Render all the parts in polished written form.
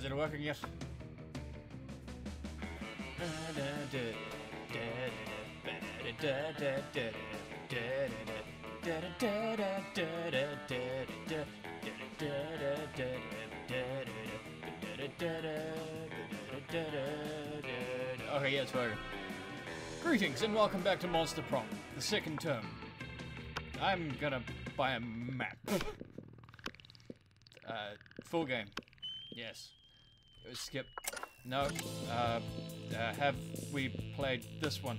Is it working yet? Okay, yeah, it's working. Greetings and welcome back to Monster Prom, the second term. I'm gonna buy a map. Full game. Yes. It was skip. No. Have we played this one?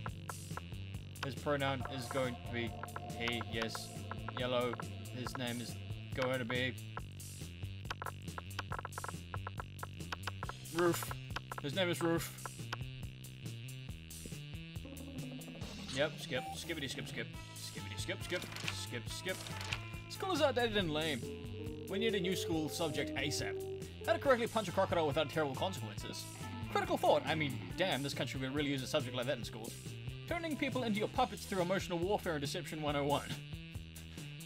His pronoun is going to be he, yes. Yellow. His name is going to be Roof. His name is Roof. Yep, skip. Skippity skip skip. Skippity skip skip. Skip skip. School is outdated and lame. We need a new school subject ASAP. How to correctly punch a crocodile without terrible consequences. Critical thought. I mean, damn, this country would really use a subject like that in schools. Turning people into your puppets through emotional warfare and deception 101.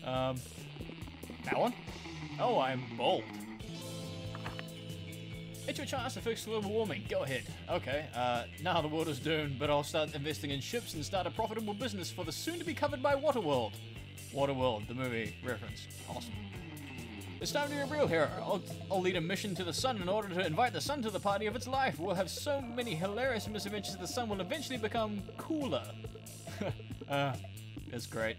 That one? Oh, I'm bold. It's your chance to fix global warming. Go ahead. Okay, now the world is doomed, but I'll start investing in ships and start a profitable business for the soon-to-be-covered by Waterworld. Waterworld, the movie reference. Awesome. It's time to be a real hero. I'll lead a mission to the sun in order to invite the sun to the party of its life. We'll have so many hilarious misadventures that the sun will eventually become cooler. That's great.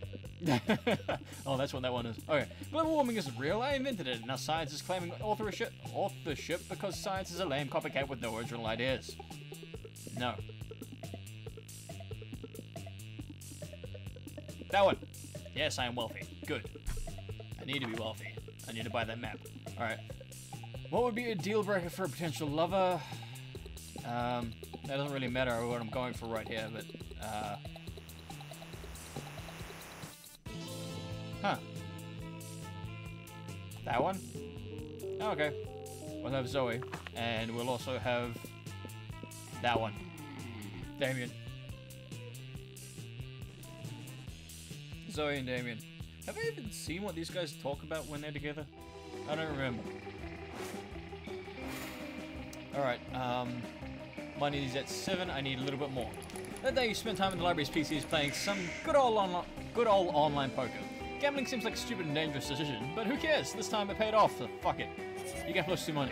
Oh, that's what that one is. Okay, global warming isn't real. I invented it. Now science is claiming authorship because science is a lame copycat with no original ideas. No. That one. Yes, I am wealthy. Good. I need to be wealthy. I need to buy that map. Alright. What would be a deal breaker for a potential lover? That doesn't really matter what I'm going for right here, but huh. That one? Oh, okay. We'll have Zoe. And we'll also have that one. Damien. Zoe and Damien. Have I even seen what these guys talk about when they're together? I don't remember. Alright, money is at 7, I need a little bit more. That day you spent time in the library's PCs playing some good old online poker. Gambling seems like a stupid and dangerous decision, but who cares? This time it paid off, so fuck it. You get plus 2 money.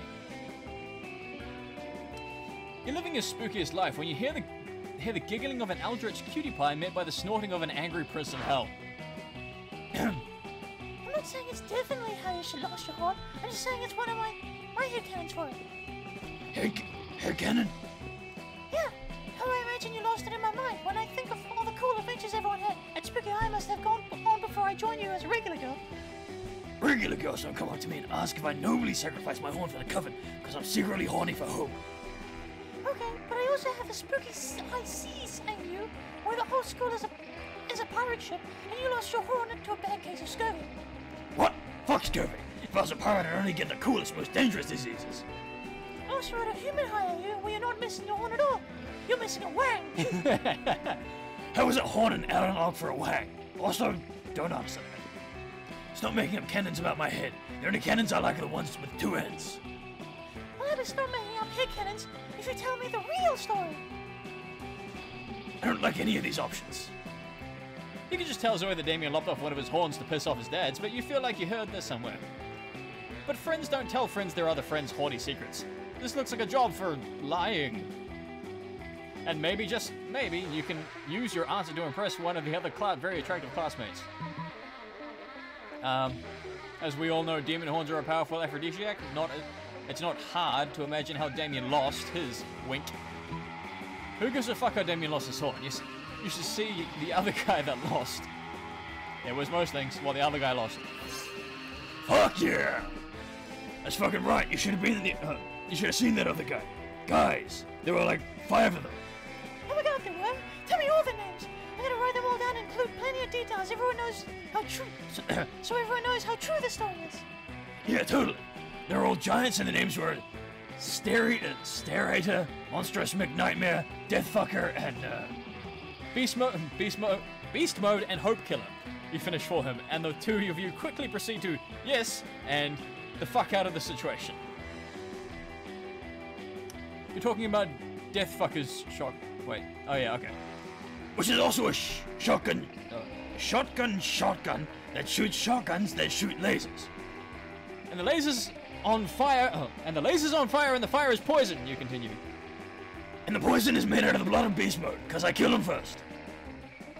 You're living your spookiest life when you hear the giggling of an eldritch cutie pie met by the snorting of an angry prince of hell. I'm not saying it's definitely how you should lost your horn. I'm just saying it's one of my headcanons for it. Headcanon? Yeah, how I imagine you lost it in my mind when I think of all the cool adventures everyone had. And Spooky I must have gone on before I joined you as a regular girl. Regular girls don't come up to me and ask if I nobly sacrifice my horn for the coven, because I'm secretly horny for hope. Okay, but I also have a spooky high seas side of you, where the whole school is a pirate ship, and you lost your horn into a bad case of scurvy. What? Fuck scurvy. If I was a pirate, I'd only get the coolest, most dangerous diseases. I also had a human hire you, where you're not missing your horn at all. You're missing a wang. How is a horn an analog for a wang? Also, don't answer that. Stop making up cannons about my head. The only cannons I like are the ones with 2 ends. I'll have to stop making up headcanons if you tell me the real story. I don't like any of these options. You can just tell Zoe that Damien lopped off one of his horns to piss off his dads, but you feel like you heard this somewhere. But friends don't tell friends their other friends' haughty secrets. This looks like a job for lying. And maybe, just maybe, you can use your answer to impress one of the other very attractive classmates. As we all know, demon horns are a powerful aphrodisiac. It's not hard to imagine how Damien lost his. Wink. Who gives a fuck how Damien lost his horn? You should see the other guy that lost. It was most things, while the other guy lost. Fuck yeah! That's fucking right. You should have been in the. You should have seen that other guy. Guys, there were like 5 of them. Oh my god, there were? Tell me all the names. I'm gonna write them all down and include plenty of details. Everyone knows how true. So everyone knows how true the story is. Yeah, totally. They're all giants, and the names were Sterator, Monstrous McNightmare, Deathfucker, and Beast Mode, and Hope Killer. You finish for him, and the 2 of you quickly proceed to yes and the fuck out of the situation. You're talking about Death Fucker's shock. Wait. Oh yeah, okay. Which is also a shotgun. Shotgun that shoots shotguns that shoot lasers. And the laser's on fire. Oh, and the laser's on fire, and the fire is poison. You continue. And the poison is made out of the blood of beast mode, because I killed him first.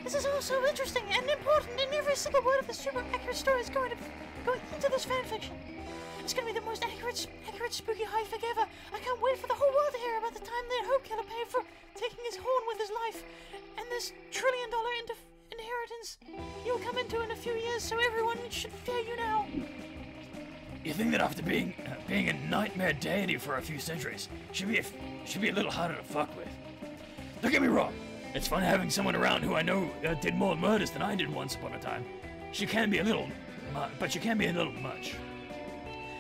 This is all so interesting and important, and every single word of the super accurate story is going into this fanfiction. It's going to be the most accurate spooky highfic ever. I can't wait for the whole world to hear about the time that Hope Killer paid for taking his horn with his life, and this $1 trillion inheritance you'll come into in a few years, so everyone should fear you now. You think that after being a nightmare deity for a few centuries, should be a little harder to fuck with? Don't get me wrong. It's fun having someone around who I know did more murders than I did once upon a time. She can be a little, but she can be a little much.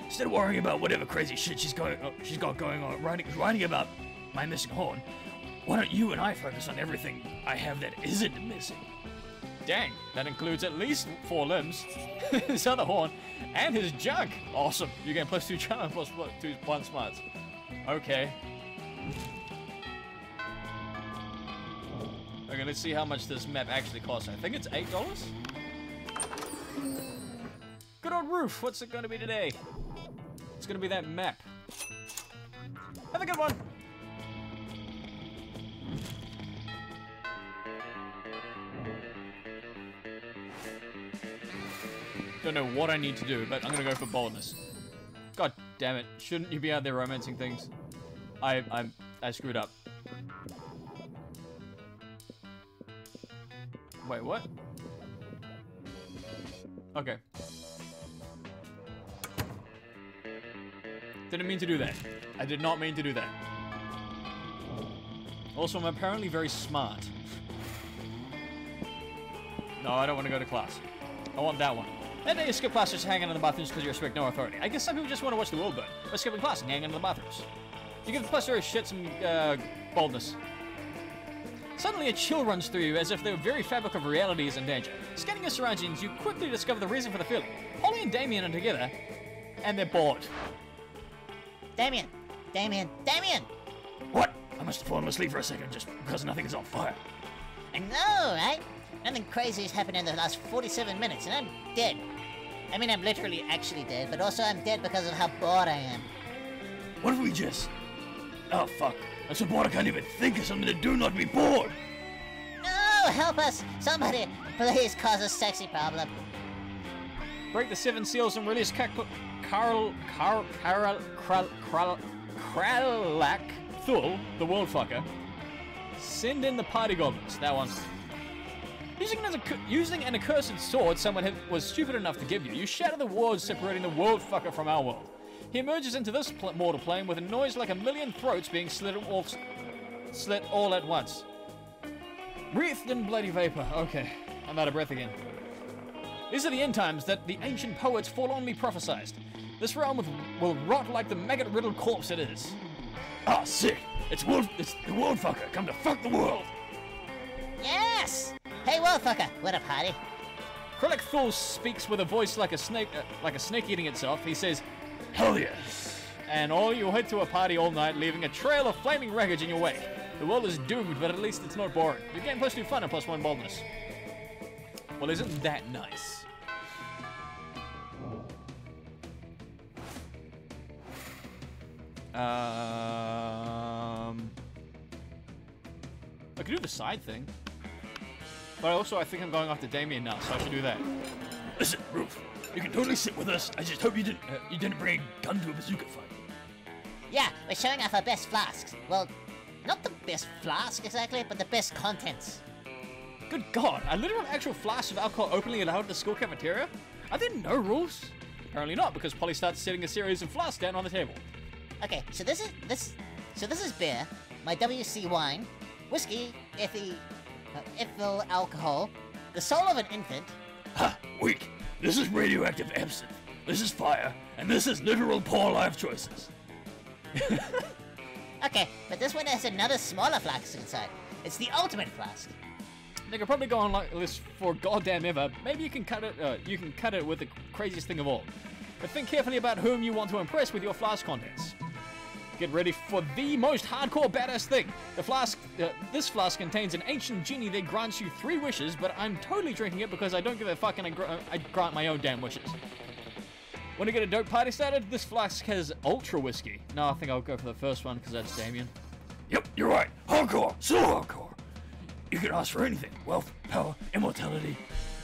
Instead of worrying about whatever crazy shit she's got going on, writing about my missing horn, why don't you and I focus on everything I have that isn't missing? Dang, that includes at least 4 limbs, his other horn, and his junk. Awesome. You get +2 charm, +1 smarts. Okay. Okay, let's see how much this map actually costs. I think it's $8. Good old Roof. What's it going to be today? It's going to be that map. Have a good one. Don't know what I need to do, but I'm gonna go for boldness. God damn it! Shouldn't you be out there romancing things? I screwed up. Wait, what? Okay. Didn't mean to do that. I did not mean to do that. Also, I'm apparently very smart. No, I don't want to go to class. I want that one. And then you skip class just hanging in the bathrooms because you respect no authority. I guess some people just want to watch the world burn by skipping class and hanging in the bathrooms. You give the plus shit some boldness. Suddenly a chill runs through you as if the very fabric of reality is in danger. Scanning your surroundings, you quickly discover the reason for the feeling. Polly and Damien are together, and they're bored. Damien! What? I must have fallen asleep for a second just because nothing is on fire. I know, right? Nothing crazy has happened in the last 47 minutes, and I'm dead. I mean, I'm literally actually dead, but also I'm dead because of how bored I am. What if we just... Oh, fuck. I'm so bored I can't even think of something to do not be bored. No! Help us! Somebody, please cause a sexy problem. Break the 7 seals and release Kralak Thul, the world fucker. Send in the party goblins. That one. Using an accursed sword someone was stupid enough to give you, you shatter the walls separating the world fucker from our world. He emerges into this mortal plane with a noise like a million throats being slit all at once. Wreathed in bloody vapor. Okay, I'm out of breath again. These are the end times that the ancient poets forlornly prophesied. This realm will rot like the maggot-riddled corpse it is. Ah, sick! It's the world fucker, come to fuck the world! Yes! Hey, world fucker, what a party. Kralak Thul speaks with a voice like a snake eating itself. He says, Hell yes! And all you head to a party all night, leaving a trail of flaming wreckage in your wake. The world is doomed, but at least it's not boring. You gain +2 fun and +1 boldness. Well, isn't that nice? I could do the side thing. But also, I think I'm going after Damien now, so I should do that. Listen, Roof, you can totally sit with us. I just hope you didn't bring a gun to a bazooka fight. Yeah, we're showing off our best flasks. Well, not the best flask exactly, but the best contents. Good God, a literal actual flask of alcohol openly allowed at the school cafeteria? Are there no rules? Apparently not, because Polly starts setting a series of flasks down on the table. Okay, so this is beer, my WC wine, whiskey, ethyl alcohol, the soul of an infant. Ha! Wait! This is radioactive absinthe. This is fire, and this is literal poor life choices. Okay, but this one has another smaller flask inside. It's the ultimate flask. They could probably go on like this for goddamn ever. Maybe you can cut it with the craziest thing of all. But think carefully about whom you want to impress with your flask contents. Get ready for the most hardcore badass thing. This flask contains an ancient genie that grants you 3 wishes, but I'm totally drinking it because I don't give a fuck and I grant my own damn wishes. Want to get a dope party started? This flask has ultra whiskey. No, I think I'll go for the first one because that's Damien. Yep, you're right. Hardcore. So hardcore. You can ask for anything. Wealth, power, immortality.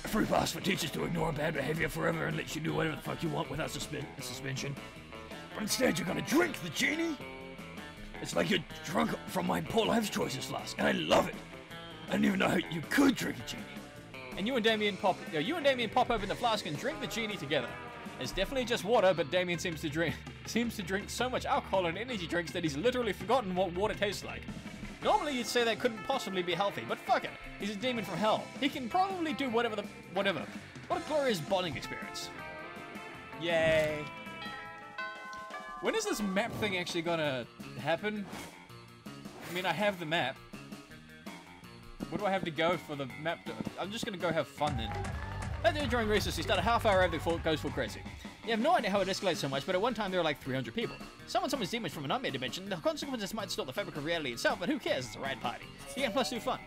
A free pass for teachers to ignore bad behavior forever and let you do whatever the fuck you want without suspension. But instead, you're gonna drink the genie. It's like you're drunk from my poor life's choices flask, and I love it. I didn't even know how you could drink a genie. And you and Damien pop open the flask and drink the genie together. It's definitely just water, but Damien seems to drink so much alcohol and energy drinks that he's literally forgotten what water tastes like. Normally you'd say that couldn't possibly be healthy, but fuck it. He's a demon from hell. He can probably do whatever. What a glorious bonding experience. Yay. When is this map thing actually gonna happen? I mean, I have the map. Where do I have to go for the map? I'm just gonna go have fun then. During recess, you start a half hour before it goes full crazy. You have no idea how it escalates so much, but at one time there were like 300 people. Someone summons demons from a nightmare dimension. The consequences might distort the fabric of reality itself, but who cares? It's a rad party. You can plus do fun.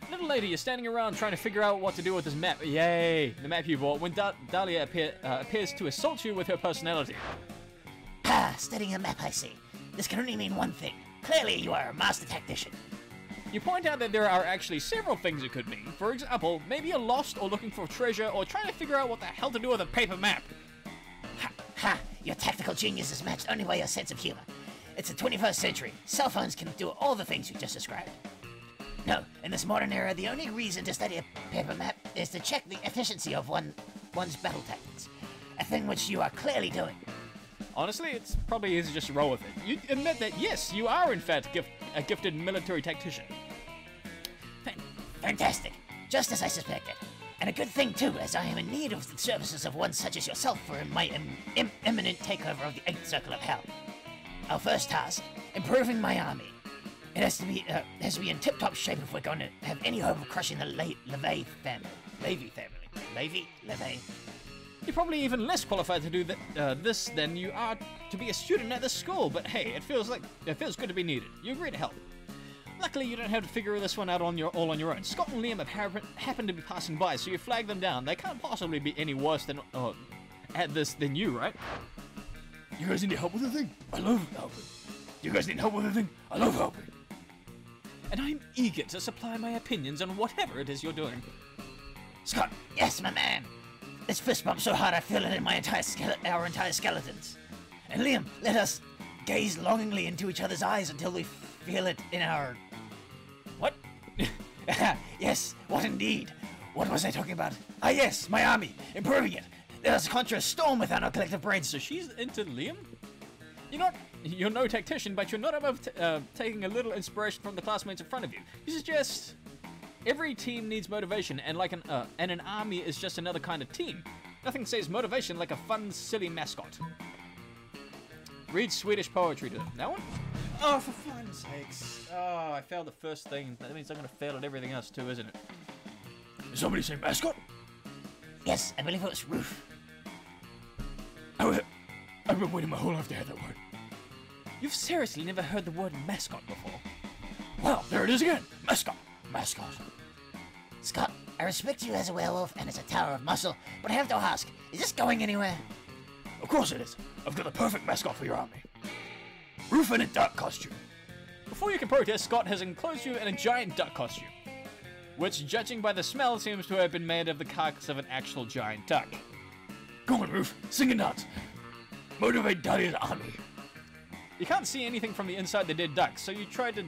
A little later, you're standing around trying to figure out what to do with this map. Yay! The map you bought when Dahlia appears to assault you with her personality. Ah, studying a map, I see. This can only mean one thing. Clearly, you are a master tactician. You point out that there are actually several things it could mean. For example, maybe you're lost or looking for treasure or trying to figure out what the hell to do with a paper map. Ha! Your tactical genius is matched only by your sense of humor. It's the 21st century. Cell phones can do all the things you just described. No, in this modern era, the only reason to study a paper map is to check the efficiency of one's battle tactics. A thing which you are clearly doing. Honestly, it's probably easy just to roll with it. You admit that, yes, you are in fact a gifted military tactician. Fantastic. Just as I suspected. And a good thing, too, as I am in need of the services of one such as yourself for my imminent takeover of the 8th Circle of Hell. Our first task, improving my army. It has to be in tip-top shape if we're going to have any hope of crushing the Levy family. Levy? You're probably even less qualified to do this than you are to be a student at this school, but hey, it feels good to be needed. You agree to help. Luckily, you don't have to figure this one out all on your own. Scott and Liam happen to be passing by, so you flag them down. They can't possibly be any worse at this than you, right? You guys need help with the thing? I love helping. You guys need help with the thing? I love helping. And I'm eager to supply my opinions on whatever it is you're doing. Scott, yes, my man. This fist bump so hard I feel it in our entire skeletons. And Liam, let us gaze longingly into each other's eyes until we feel it in our... What? Yes, what indeed? What was I talking about? Ah, yes, my army, improving it. Let us conjure a storm within our collective brains. So she's into Liam? You're no tactician, but you're not above taking a little inspiration from the classmates in front of you. You suggest every team needs motivation, and an army is just another kind of team. Nothing says motivation like a fun, silly mascot. Read Swedish poetry to them. That one? Oh, for fuck's sakes. Oh, I failed the first thing. That means I'm going to fail at everything else too, isn't it? Did somebody say mascot? Yes, I believe it was Roof. I've been waiting my whole life to hear that word. You've seriously never heard the word mascot before? Well, there it is again. Mascot. Scott, I respect you as a werewolf and as a tower of muscle, but I have to ask, is this going anywhere? Of course it is. I've got the perfect mascot for your army. Roof in a duck costume. Before you can protest, Scott has enclosed you in a giant duck costume, which, judging by the smell, seems to have been made of the carcass of an actual giant duck. Go on, Roof. Sing and dance. Motivate Dahlia's army. You can't see anything from the inside the dead duck, so you try to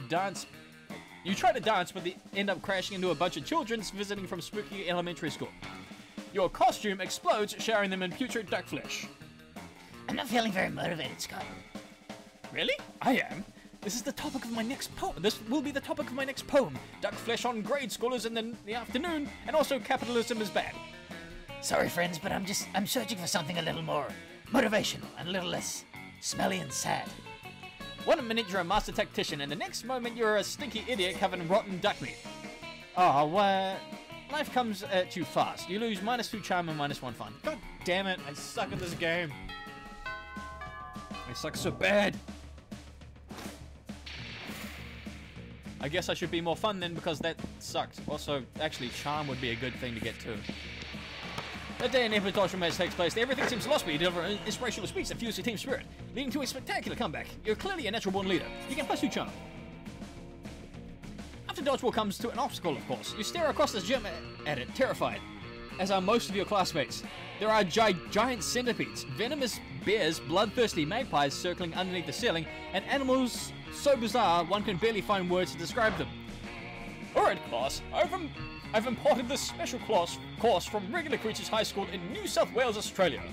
dance, but they end up crashing into a bunch of children visiting from spooky elementary school. Your costume explodes, showering them in putrid duck flesh. I'm not feeling very motivated, Scott. Really? I am. This is the topic of my next poem. This will be the topic of my next poem. Duck flesh on grade schoolers in the afternoon, and also capitalism is bad. Sorry, friends, but I'm searching for something a little more motivational and a little less smelly and sad. 1 minute you're a master tactician, and the next moment you're a stinky idiot covered in rotten duck meat. Oh, well, life comes at you fast. You lose -2 charm and -1 fun. God damn it, I suck at this game. They suck so bad. I guess I should be more fun then because that sucked. Also, actually, charm would be a good thing to get to. That day an epic match takes place. Everything seems lost, but you deliver an inspirational speech that fuels your team spirit, leading to a spectacular comeback. You're clearly a natural born leader. You can +2 charm. After dodgeball comes to an obstacle, of course. You stare across this gym at it, terrified, as are most of your classmates. There are giant centipedes, venomous bears, bloodthirsty magpies circling underneath the ceiling, and animals so bizarre one can barely find words to describe them. Alright, class, I've imported this special course from Regular Creatures High School in New South Wales, Australia.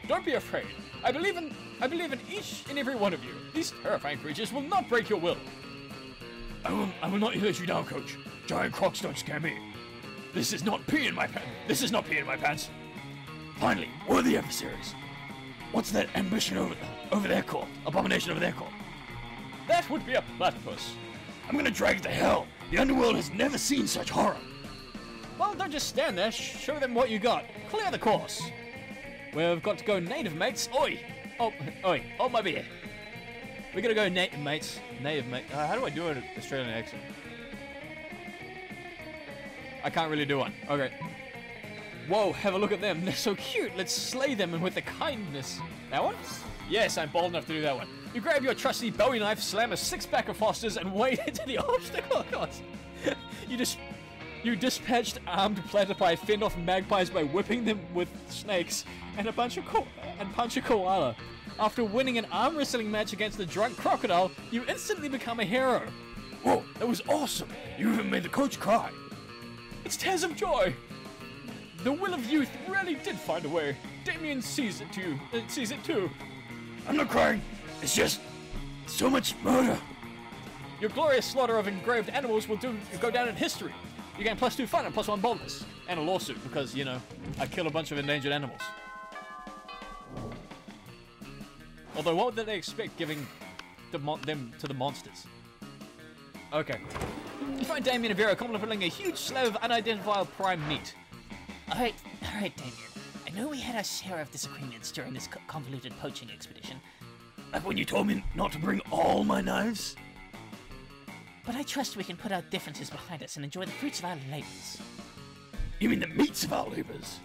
Don't be afraid. I believe in each and every one of you. These terrifying creatures will not break your will. I will not let you down, Coach. Giant crocs don't scare me. This is not pee in my pants. This is not pee in my pants. Finally, worthy adversaries. What's that ambition over there called? Abomination over there called? That would be a platypus. I'm gonna drag it to hell. The underworld has never seen such horror. Well, don't just stand there. Show them what you got. Clear the course. We've got to go native, mates. Oi! Oh, oi! Hold my beer. We gotta go native, mates. Native, mate. How do I do an Australian accent? I can't really do one. Okay. Whoa, have a look at them. They're so cute. Let's slay them and with the kindness. That one? Yes, I'm bold enough to do that one. You grab your trusty Bowie knife, slam a 6-pack of Fosters, and wade into the obstacle course. You dispatched armed platypi, fend off magpies by whipping them with snakes, and punch a koala. After winning an arm wrestling match against the drunk crocodile, you instantly become a hero. Whoa, that was awesome. You even made the coach cry. It's tears of joy. The will of youth really did find a way. Damien sees it too. I'm not crying. It's just so much murder. Your glorious slaughter of engraved animals will go down in history. You gain +2 fun and +1 boldness. And a lawsuit because, you know, I kill a bunch of endangered animals. Although, what did they expect giving them to the monsters? Okay. You find Damien and Vera contemplating a huge slab of unidentified prime meat. Alright, Damien. I know we had our share of disagreements during this convoluted poaching expedition. Like when you told me not to bring all my knives? But I trust we can put our differences behind us and enjoy the fruits of our labors. You mean the meats of our labors?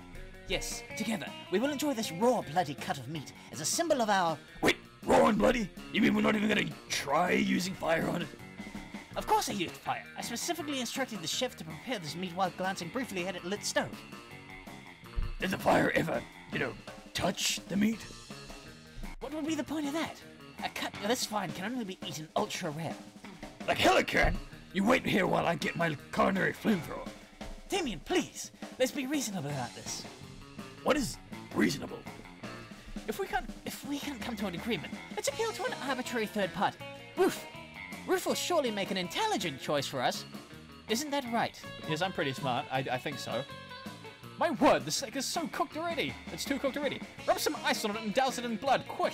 Yes, together, we will enjoy this raw, bloody cut of meat as a symbol of our... Wait, raw and bloody? You mean we're not even gonna try using fire on it? Of course I used fire. I specifically instructed the chef to prepare this meat while glancing briefly at a lit stove. Did the fire ever, touch the meat? What would be the point of that? A cut this fine can only be eaten ultra rare. Like hell it can! You wait here while I get my culinary flamethrower. Damien, please! Let's be reasonable about this. What is reasonable? If we can't come to an agreement, let's appeal to an arbitrary third party. Roof! Roof will surely make an intelligent choice for us. Isn't that right? Yes, I'm pretty smart. I think so. My word, the steak is so cooked already. It's too cooked already. Rub some ice on it and douse it in blood, quick.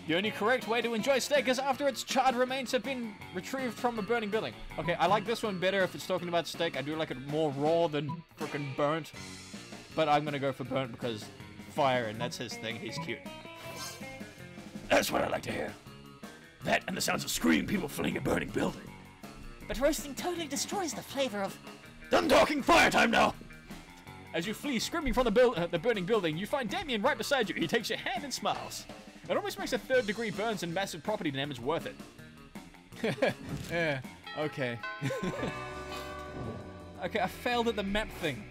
The only correct way to enjoy steak is after its charred remains have been retrieved from a burning building. Okay, I like this one better if it's talking about steak. I do like it more raw than frickin' burnt. But I'm gonna go for burnt because fire, and that's his thing. He's cute. That's what I like to hear. That and the sounds of screaming people fleeing a burning building. But roasting totally destroys the flavor of... Done talking, fire time now! As you flee screaming from the burning building, you find Damien right beside you. He takes your hand and smiles. It almost makes a 3rd-degree burns and massive property damage worth it. Yeah, okay. Okay, I failed at the map thing.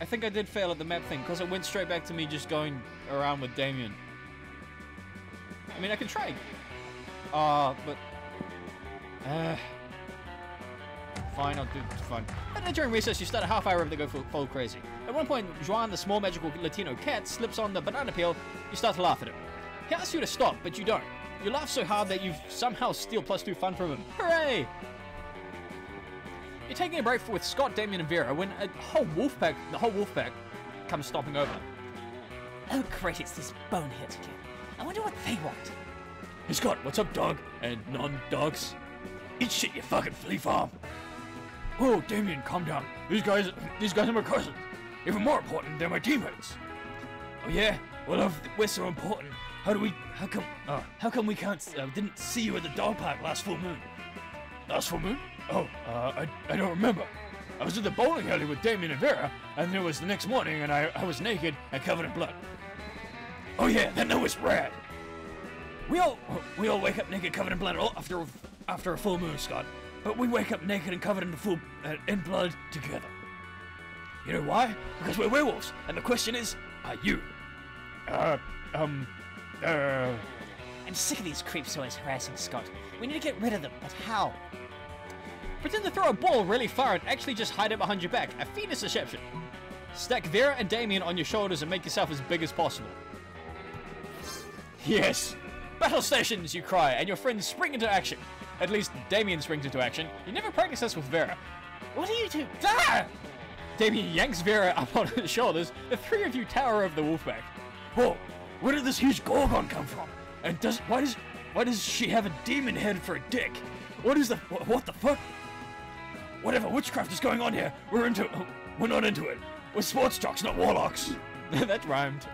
I think I did fail at the map thing, because it went straight back to me just going around with Damien. I mean, I could try. But... Fine, I'll do fine. And then during recess, you start a half-hour of the go full crazy. At one point, Juan, the small magical Latino cat, slips on the banana peel. You start to laugh at him. He asks you to stop, but you don't. You laugh so hard that you somehow steal +2 fun from him. Hooray! You're taking a break with Scott, Damien, and Vera when the whole wolf pack comes stomping over. Oh great, it's these boneheads again. I wonder what they want. Hey Scott, what's up, dog? And non-dogs? Eat shit, you fucking flea farm. Whoa, Damien, calm down. These guys are my cousins. Even more important, they're my teammates. Oh yeah? Well, if we're so important, How come we didn't see you at the dog park last full moon? Last full moon? Oh, I don't remember. I was at the bowling alley with Damien and Vera, and it was the next morning, and I was naked and covered in blood. Oh yeah, that was rad. We all wake up naked, covered in blood after a full moon, Scott. But we wake up naked and covered in blood together. You know why? Because we're werewolves. And the question is, are you? I'm sick of these creeps always harassing Scott. We need to get rid of them, but how? Pretend to throw a ball really far and actually just hide it behind your back. A fetus deception. Stack Vera and Damien on your shoulders and make yourself as big as possible. Yes! Battle stations, you cry, and your friends spring into action. At least Damien springs into action. You never practice this with Vera. What do you do? Ah! Damien yanks Vera up on his shoulders. The three of you tower over the wolfpack. Whoa! Where did this huge Gorgon come from? And why does she have a demon head for a dick? What the fuck? Whatever witchcraft is going on here, we're not into it. We're sports jocks, not warlocks. That rhymed.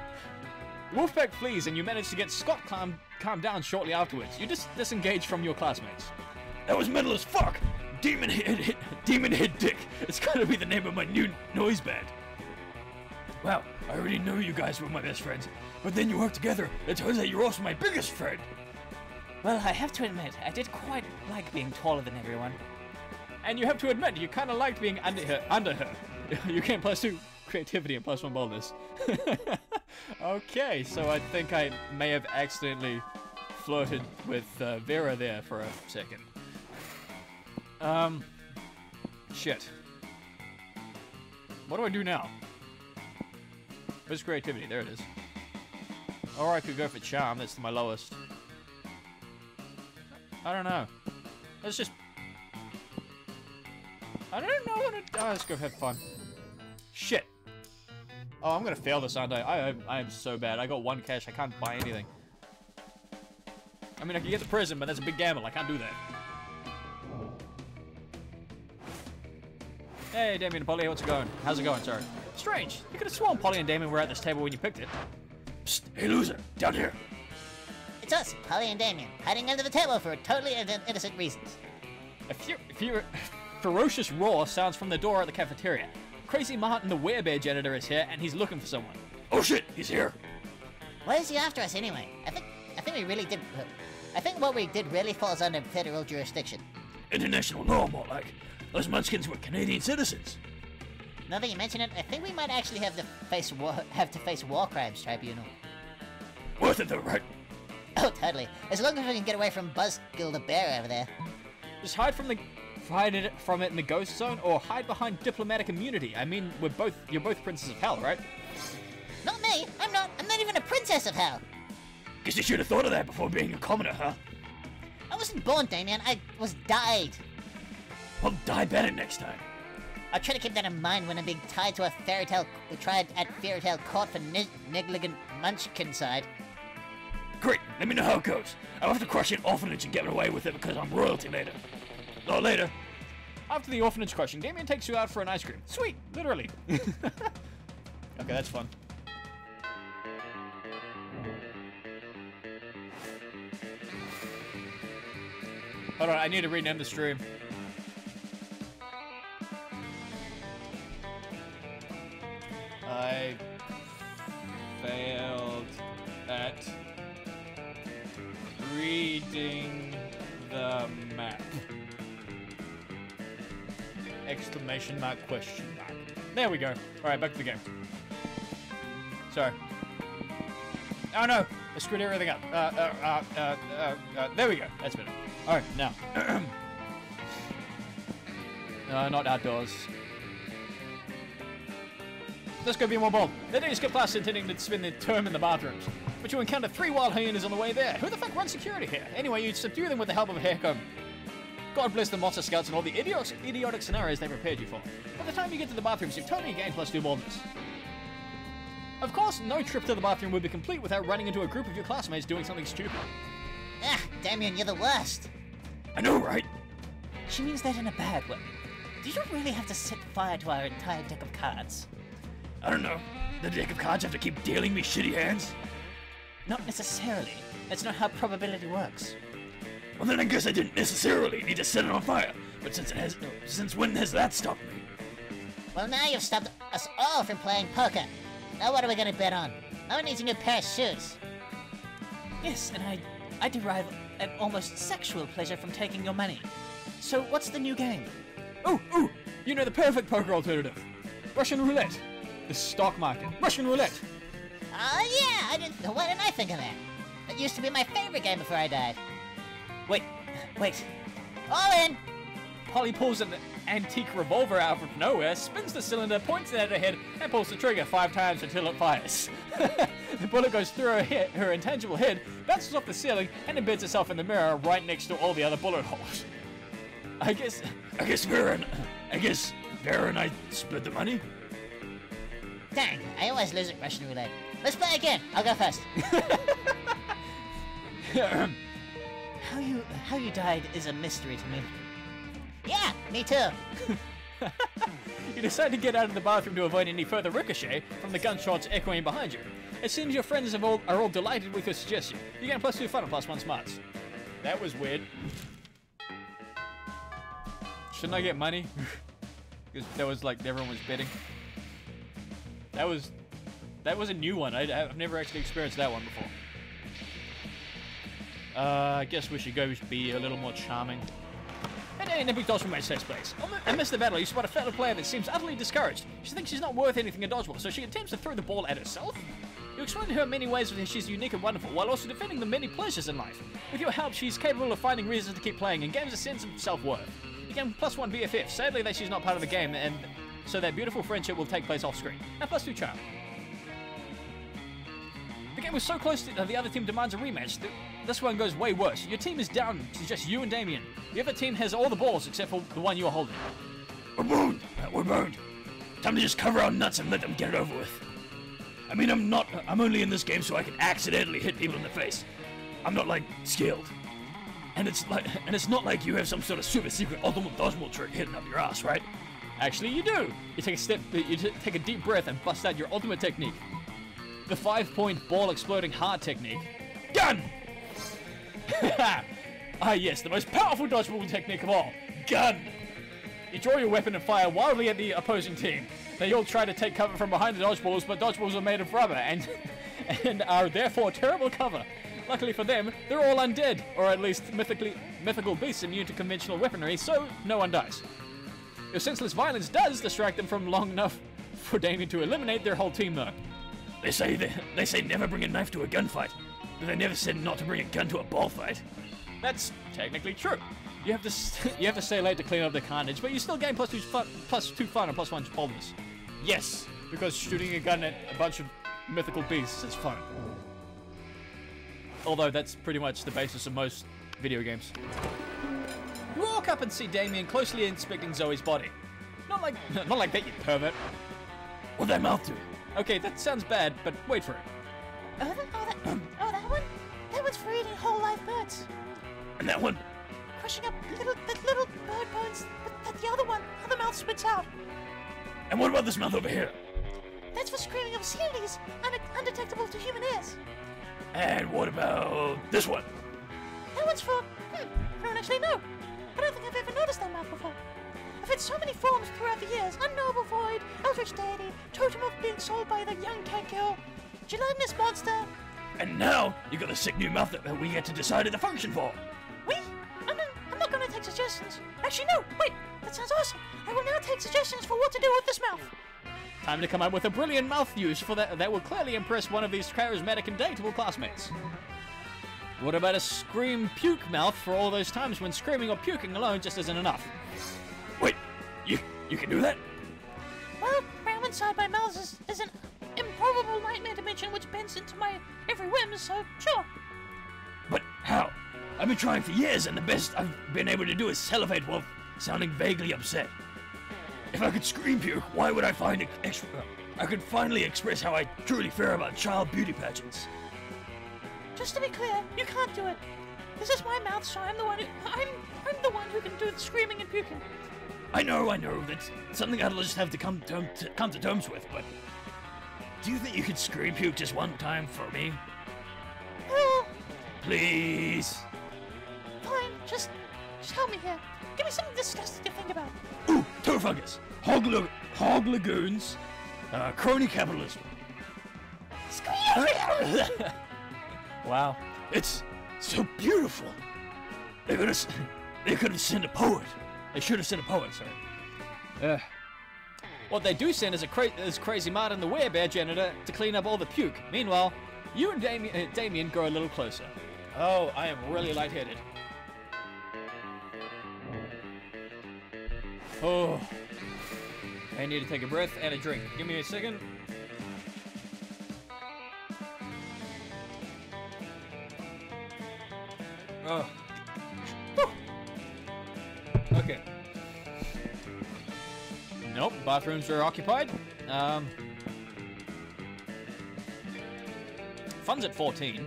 The wolfpack flees and you manage to get Scott calmed down shortly afterwards. You just disengage from your classmates. That was metal as fuck! Demon head dick. It's gotta be the name of my new noise band. Wow, I already knew you guys were my best friends, but then you work together. It turns out you're also my biggest friend. Well, I have to admit, I did quite like being taller than everyone. And you have to admit, you kind of liked being under her. You gain +2 creativity and +1 boldness. Okay, so I think I may have accidentally flirted with Vera there for a second. Shit. What do I do now? Where's creativity? There it is. Or I could go for charm, that's my lowest. I don't know. Let's just... I don't know what to... let's go have fun. Shit. Oh, I'm gonna fail this, aren't I? I am so bad. I got 1 cash. I can't buy anything. I mean, I can get the prison, but that's a big gamble. I can't do that. Hey, Damien and Polly, what's it going? How's it going, sorry? Strange. You could have sworn Polly and Damien were at this table when you picked it. Psst, hey loser, down here. It's us, Polly and Damien, hiding under the table for totally innocent reasons. A ferocious roar sounds from the door at the cafeteria. Crazy Martin, the werebear janitor, is here, and he's looking for someone. Oh shit, he's here. Why is he after us anyway? I think we really did. I think what we did really falls under federal jurisdiction. International law, more like. Those munchkins were Canadian citizens. Now that you mention it, I think we might actually have to face war crimes tribunal. Worth it though, right? Oh, totally. As long as we can get away from Buzzkill the bear over there. Just hide from it in the ghost zone, or hide behind diplomatic immunity. I mean, you're both princes of hell, right? Not me. I'm not even a princess of hell. Guess you should have thought of that before being a commoner, huh? I wasn't born, Damien. I was died. Well, die better next time. I'll try to keep that in mind when I'm being tied to a tried at fairy tale court for negligent munchkincide. Great, let me know how it goes. I'll have to crush an orphanage and get away with it because I'm royalty later. Or later. After the orphanage crushing, Damien takes you out for an ice cream. Sweet, literally. Okay, that's fun. Hold on, I need to rename the stream. I failed at reading the map. Exclamation mark, question mark. There we go. Alright, back to the game. Sorry. Oh no! I screwed everything up. There we go. That's better. Alright, now. Not outdoors. Let's go be more bold. That day you skip class intending to spend the term in the bathrooms. But you encounter 3 wild hyenas on the way there. Who the fuck runs security here? Anyway, you subdue them with the help of a haircomb. God bless the monster scouts and all the idiotic scenarios they prepared you for. By the time you get to the bathrooms, you've totally gained +2 boldness. Of course, no trip to the bathroom would be complete without running into a group of your classmates doing something stupid. Ah, Damien, you're the worst. I know, right? She means that in a bad way. Do you really have to set fire to our entire deck of cards? I don't know. The deck of cards have to keep dealing me shitty hands? Not necessarily. That's not how probability works. Well, then I guess I didn't necessarily need to set it on fire. But since when has that stopped me? Well, now you've stopped us all from playing poker. Now what are we gonna bet on? No one needs a new pair of shoes. Yes, and I derive an almost sexual pleasure from taking your money. So what's the new game? Ooh! You know the perfect poker alternative. Russian roulette. The stock market. Russian roulette. Oh yeah, why didn't I think of that? That used to be my favorite game before I died. Wait. All in! Polly pulls an antique revolver out of nowhere, spins the cylinder, points it at her head, and pulls the trigger 5 times until it fires. The bullet goes through her intangible head, bounces off the ceiling, and embeds itself in the mirror right next to all the other bullet holes. I guess Vera and I split the money. Dang, I always lose at Russian roulette. Let's play again. I'll go first. How you died is a mystery to me. Yeah, me too. You decide to get out of the bathroom to avoid any further ricochet from the gunshots echoing behind you. It seems your friends are all delighted with your suggestion. You get a +2 fun and +1 smarts. That was weird. Shouldn't I get money? Because that was like everyone was betting. That was a new one. I've never actually experienced that one before. I guess we should go be a little more charming. An epic dodgeball match takes place. Amidst the battle, you spot a fellow player that seems utterly discouraged. She thinks she's not worth anything in dodgeball, so she attempts to throw the ball at herself. You explain to her many ways that she's unique and wonderful, while also defending the many pleasures in life. With your help, she's capable of finding reasons to keep playing and gains a sense of self-worth. You gain +1 BFF. Sadly, that she's not part of the game, and so that beautiful friendship will take place off-screen. And +2 charm. The game was so close that the other team demands a rematch. This one goes way worse. Your team is down to just you and Damien. The other team has all the balls except for the one you're holding. We're boned! We're boned! Time to just cover our nuts and let them get it over with. I mean, I'm only in this game so I can accidentally hit people in the face. I'm not, like, skilled. And it's not like you have some sort of super secret ultimate dodgeball trick hidden up your ass, right? Actually, you do! You take a deep breath and bust out your ultimate technique. The 5-point ball exploding heart technique. Gun! Ah yes, the most powerful dodgeball technique of all. Gun! You draw your weapon and fire wildly at the opposing team. They all try to take cover from behind the dodgeballs, but dodgeballs are made of rubber and are therefore terrible cover. Luckily for them, they're all undead, or at least mythical beasts immune to conventional weaponry, so no one dies. Your senseless violence does distract them from long enough for Damien to eliminate their whole team though. They say never bring a knife to a gunfight, but they never said not to bring a gun to a ball fight. That's technically true. You have to stay late to clean up the carnage, but you still gain +2 fun and +1 boldness. Yes, because shooting a gun at a bunch of mythical beasts is fun. Although that's pretty much the basis of most video games. You walk up and see Damien closely inspecting Zoe's body. Not like that, you pervert. What'd that mouth do? Okay, that sounds bad, but wait for it. That one? That one's for eating whole live birds. And that one? Crushing up the little bird bones that the other mouth spits out. And what about this mouth over here? That's for screaming obscenities, undetectable to human ears. And what about this one? That one's for, I don't actually know. I don't think I've ever noticed that mouth before. I've had so many forms throughout the years. Unknowable void, eldritch deity, totem of being sold by the young cat girl, gelatinous monster. And now, you got a sick new mouth that we get to decide the function for. We? I'm not gonna take suggestions. Actually, no, wait, that sounds awesome. I will now take suggestions for what to do with this mouth. Time to come up with a brilliant mouth use for that will clearly impress one of these charismatic and dateable classmates. What about a scream puke mouth for all those times when screaming or puking alone just isn't enough? Wait, you can do that? Well, round inside my mouth is an improbable nightmare dimension which bends into my every whim, so sure. But how? I've been trying for years, and the best I've been able to do is salivate while sounding vaguely upset. If I could scream puke, why would I find it extra? I could finally express how I truly feel about child beauty pageants. Just to be clear, you can't do it. This is my mouth, so I'm the one who can do the screaming and puking. I know. That's something I'll just have to come to terms with. But do you think you could scream puke just one time for me? Please. Fine, just help me here. Give me something disgusting to think about. Ooh, Turfungus. Hog Lagoons. Crony capitalism. Wow. It's so beautiful. They could have sent a poet. They should have sent a poet, sorry. What they do send is Crazy Martin the Werebear janitor to clean up all the puke. Meanwhile, you and Damien go a little closer. Oh, I am really lightheaded. Oh. I need to take a breath and a drink. Give me a second. Oh. Whew. Okay. Nope, bathrooms are occupied. Fun's at 14.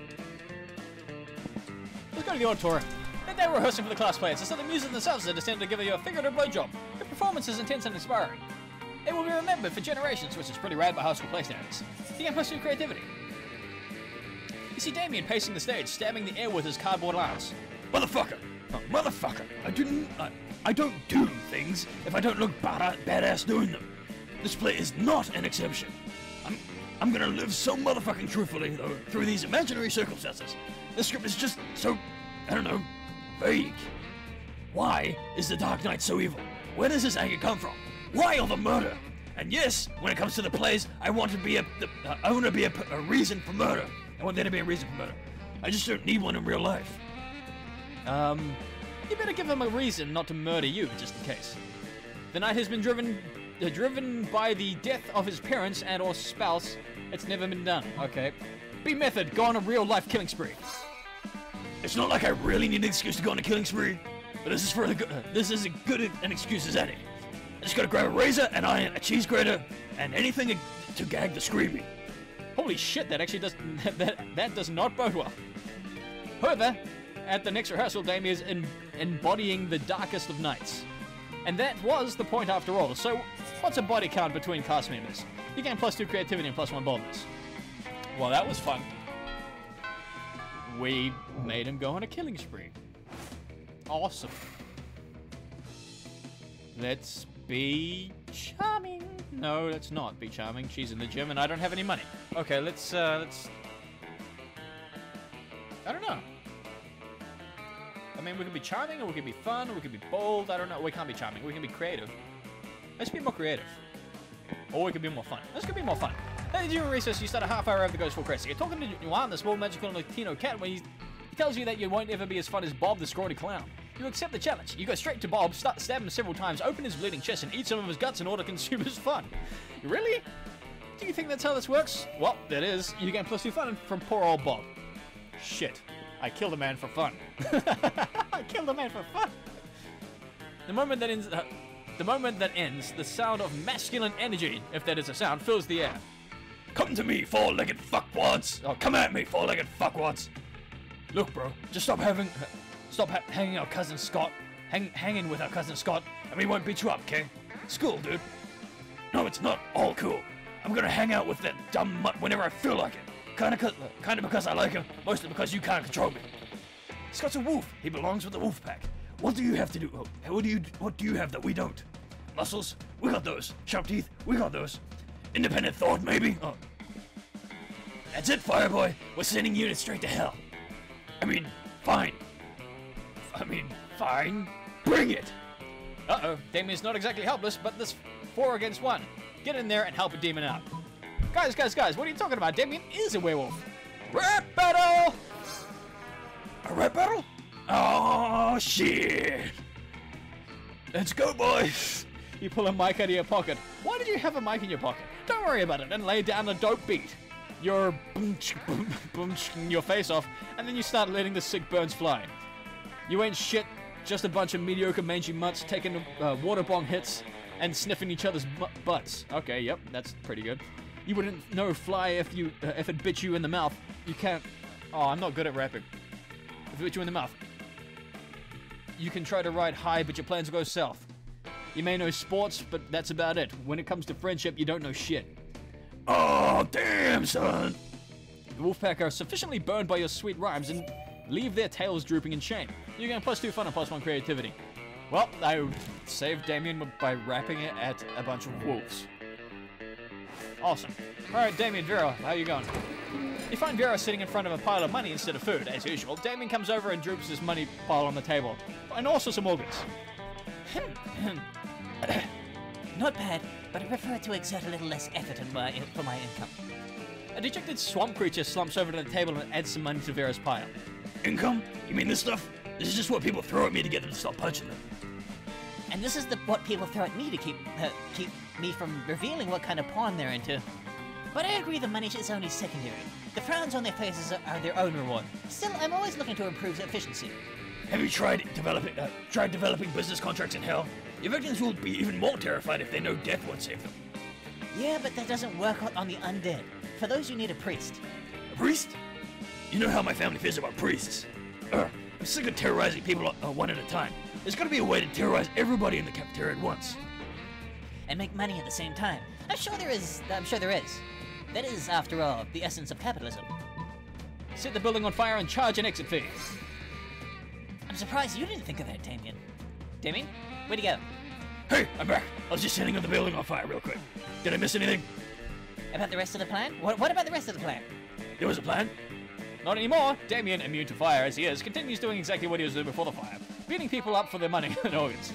Let's go to the auditorium. They're rehearsing for the class plays. Instead of the music themselves, they decided to give you a figurative blowjob. The performance is intense and inspiring. It will be remembered for generations, which is pretty rad by high school play standards. You can pursue creativity. You see Damien pacing the stage, stabbing the air with his cardboard arms. Motherfucker! Motherfucker! I don't do things if I don't look badass doing them. This play is not an exception. I'm gonna live so motherfucking truthfully, though, through these imaginary circumstances. This script is just so, I don't know, vague. Why is the Dark Knight so evil? Where does this anger come from? Why all the murder? And yes, when it comes to the plays, I want to be a reason for murder. I want there to be a reason for murder. I just don't need one in real life. You better give him a reason not to murder you, just in case. The knight has been driven by the death of his parents and or spouse. It's never been done. Okay. Be method. Go on a real-life killing spree. It's not like I really need an excuse to go on a killing spree, but this is as good an excuse as any. I just gotta grab a razor, an iron, a cheese grater, and anything to gag the screaming. Holy shit! That actually does that does not bode well. However, at the next rehearsal, Damien is embodying the darkest of nights. And that was the point after all. So, what's a body count between cast members? You gain +2 creativity and +1 boldness. Well, that was fun. We made him go on a killing spree. Awesome. Let's be charming. No, let's not be charming. She's in the gym and I don't have any money. Okay, let's I don't know. I mean, we can be charming, or we can be fun, or we can be bold. I don't know. We can't be charming. We can be creative. Let's be more creative. Or we can be more fun. Let's go be more fun. Then during recess, you start a half hour after goes full crazy. You're talking to Juan, the small magical Latino cat, when he tells you that you won't ever be as fun as Bob, the scrawny clown. You accept the challenge. You go straight to Bob, stab him several times, open his bleeding chest, and eat some of his guts in order to consume his fun. Really? Do you think that's how this works? Well, that is. You gain +2 fun from poor old Bob. Shit. I killed a man for fun. I killed a man for fun. The moment that ends, the sound of masculine energy, if that is a sound, fills the air. Come to me, four-legged fuckwads! Oh, come at me, four-legged fuckwads! Look, bro, just stop hanging our cousin Scott, hanging with our cousin Scott, and we won't beat you up, okay? It's cool, dude. No, it's not all cool. I'm gonna hang out with that dumb mutt whenever I feel like it. Kinda because I like him, mostly because you can't control me. Scott's a wolf. He belongs with the wolf pack. What do you have to do? What do you have that we don't? Muscles? We got those. Sharp teeth? We got those. Independent thought, maybe? Oh. That's it, Fireboy. We're sending units straight to hell. Fine. Bring it. Uh-oh. Damien's not exactly helpless, but there's 4 against 1. Get in there and help a demon out. Guys, what are you talking about? Damien is a werewolf. Rap battle! A rap battle? Oh, shit. Let's go, boys. You pull a mic out of your pocket. Why did you have a mic in your pocket? Don't worry about it and lay down a dope beat. You're your face off, and then you start letting the sick burns fly. You ain't shit, just a bunch of mediocre mangy mutts taking water bong hits and sniffing each other's butts. Okay, yep, that's pretty good. You wouldn't know fly if it bit you in the mouth. You can't. Oh, I'm not good at rapping. If it bit you in the mouth, you can try to ride high, but your plans go south. You may know sports, but that's about it. When it comes to friendship, you don't know shit. Oh, damn, son. The Wolfpack are sufficiently burned by your sweet rhymes, and leave their tails drooping in shame. You gain +2 fun and +1 creativity. Well, I saved Damien by rapping it at a bunch of wolves. Awesome. Alright, Damien, Vera, how you going? You find Vera sitting in front of a pile of money instead of food. As usual, Damien comes over and droops his money pile on the table. And also some organs. Not bad, but I prefer to exert a little less effort for my income. A dejected swamp creature slumps over to the table and adds some money to Vera's pile. Income? You mean this stuff? This is just what people throw at me to get them to stop punching them. And this is what people throw at me to keep me from revealing what kind of pawn they're into. But I agree the money is only secondary. The frowns on their faces are their own reward. Still, I'm always looking to improve efficiency. Have you tried developing business contracts in hell? Your victims will be even more terrified if they know death won't save them. Yeah, but that doesn't work on the undead. For those, you need a priest. A priest? You know how my family feels about priests. I'm sick of terrorizing people one at a time. There's gotta be a way to terrorize everybody in the cafeteria at once. And make money at the same time. I'm sure there is. That is, after all, the essence of capitalism. Set the building on fire and charge an exit fee. I'm surprised you didn't think of that, Damien. Damien, where'd you go? Hey, I'm back. I was just setting the building on fire real quick. Did I miss anything? About the rest of the plan? What about the rest of the plan? There was a plan? Not anymore. Damien, immune to fire as he is, continues doing exactly what he was doing before the fire. Beating people up for their money and organs.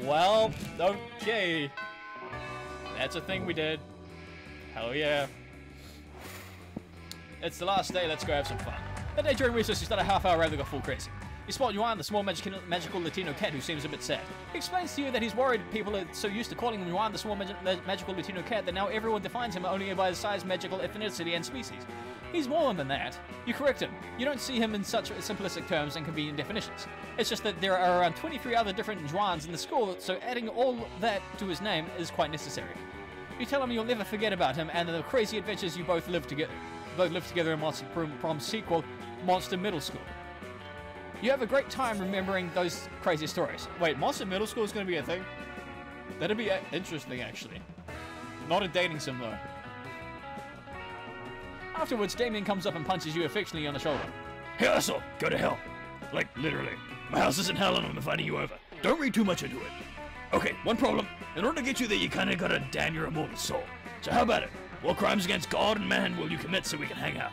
Well, okay. That's a thing we did. Hell yeah. It's the last day, let's go have some fun. That day during recess, you start a half-hour rave that got full crazy. You spot Juan, the small magical Latino cat who seems a bit sad. He explains to you that he's worried people are so used to calling him Juan, the small magical Latino cat, that now everyone defines him only by his size, magical ethnicity, and species. He's more than that. You correct him. You don't see him in such simplistic terms and convenient definitions. It's just that there are around 23 other different Juans in the school, so adding all that to his name is quite necessary. You tell him you'll never forget about him and the crazy adventures you both live together in Monster Prom sequel, Monster Middle School. You have a great time remembering those crazy stories. Wait, Monster Middle School is going to be a thing? That'd be interesting, actually. Not a dating sim, though. Afterwards, Damien comes up and punches you affectionately on the shoulder. Hey, asshole, go to hell. Like, literally. My house isn't hell and I'm inviting you over. Don't read too much into it. Okay, one problem. In order to get you there, you kinda gotta damn your immortal soul. So how about it? What crimes against God and man will you commit so we can hang out?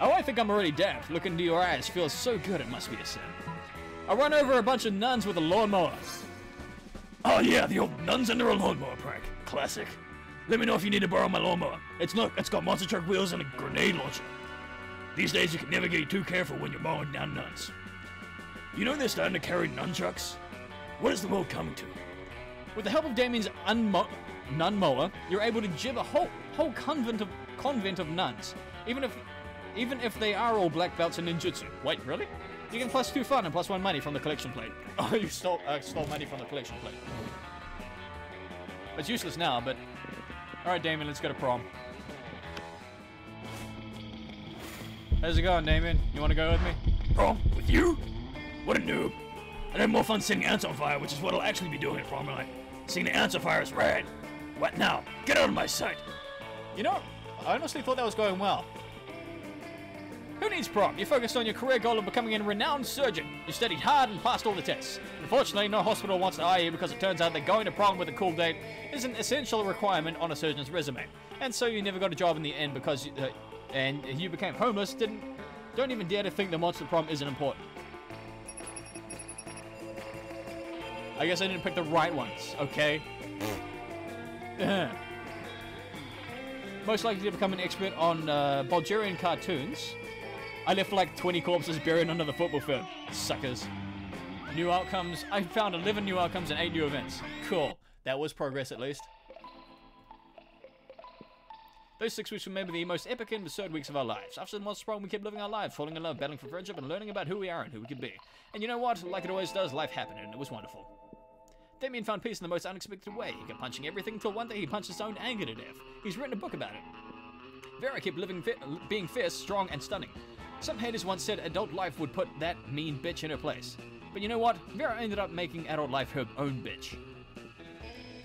Oh, I think I'm already damned. Looking into your eyes feels so good it must be a sin. I run over a bunch of nuns with a lawnmower. Oh yeah, the old nuns under a lawnmower prank. Classic. Let me know if you need to borrow my lawnmower. It's got monster truck wheels and a grenade launcher. These days you can never get too careful when you're mowing down nuns. You know they're starting to carry nunchucks? What is the world coming to? With the help of Damien's nun mower, you're able to jib a whole convent of nuns, even if they are all black belts in ninjutsu. Wait, really? You get +2 fun and +1 money from the collection plate. Oh, you stole money from the collection plate. It's useless now, but all right, Damien, let's go to prom. How's it going, Damien? You want to go with me? Prom? With you? What a noob. I'd have more fun setting ants on fire, which is what I'll actually be doing at prom night. Seeing the ants on fire is rad. What now? Get out of my sight. You know, I honestly thought that was going well. Who needs prom? You focused on your career goal of becoming a renowned surgeon. You studied hard and passed all the tests. Unfortunately, no hospital wants to hire you because it turns out that going to prom with a cool date is an essential requirement on a surgeon's resume. And so you never got a job in the end because and you became homeless. Don't even dare to think the monster prom isn't important. I guess I didn't pick the right ones, okay? Most likely to become an expert on Bulgarian cartoons. I left like 20 corpses buried under the football field. Suckers. New outcomes. I found 11 new outcomes and 8 new events. Cool. That was progress at least. Those 6 weeks were maybe the most epic and absurd weeks of our lives. After the monster prom, we kept living our lives, falling in love, battling for friendship, and learning about who we are and who we could be. And you know what? Like it always does, life happened and it was wonderful. Damien found peace in the most unexpected way. He kept punching everything until one day he punched his own anger to death. He's written a book about it. Vera kept being fierce, strong, and stunning. Some haters once said adult life would put that mean bitch in her place. But you know what? Vera ended up making adult life her own bitch.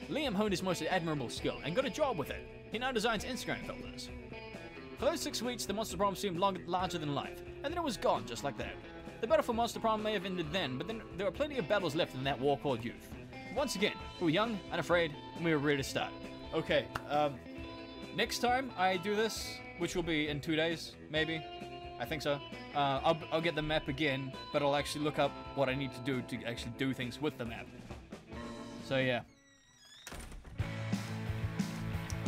Liam honed his most admirable skill and got a job with it. He now designs Instagram filters. For those 6 weeks, the monster prom seemed larger than life. and then it was gone just like that. The battle for Monster Prom may have ended then, but then there were plenty of battles left in that war called youth. Once again, we were young, unafraid, and we were ready to start. Okay, next time I do this, which will be in 2 days, maybe. I think so. I'll get the map again, but I'll actually look up what I need to do to actually do things with the map. So yeah.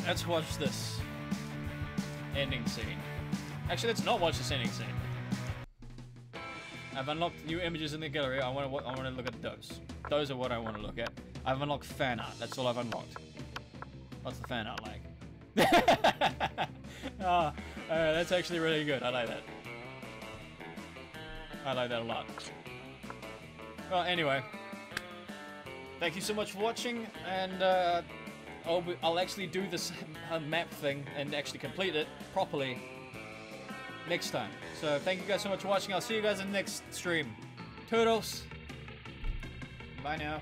Let's watch this ending scene. Actually, let's not watch this ending scene. I've unlocked new images in the gallery. I want to look at those. Those are what I want to look at. I've unlocked fan art. That's all I've unlocked. What's the fan art like? That's actually really good. I like that. I like that a lot. Well, anyway. Thank you so much for watching, and I'll actually do this map thing and actually complete it properly next time. So thank you guys so much for watching. I'll see you guys in the next stream. Toodles. Bye now.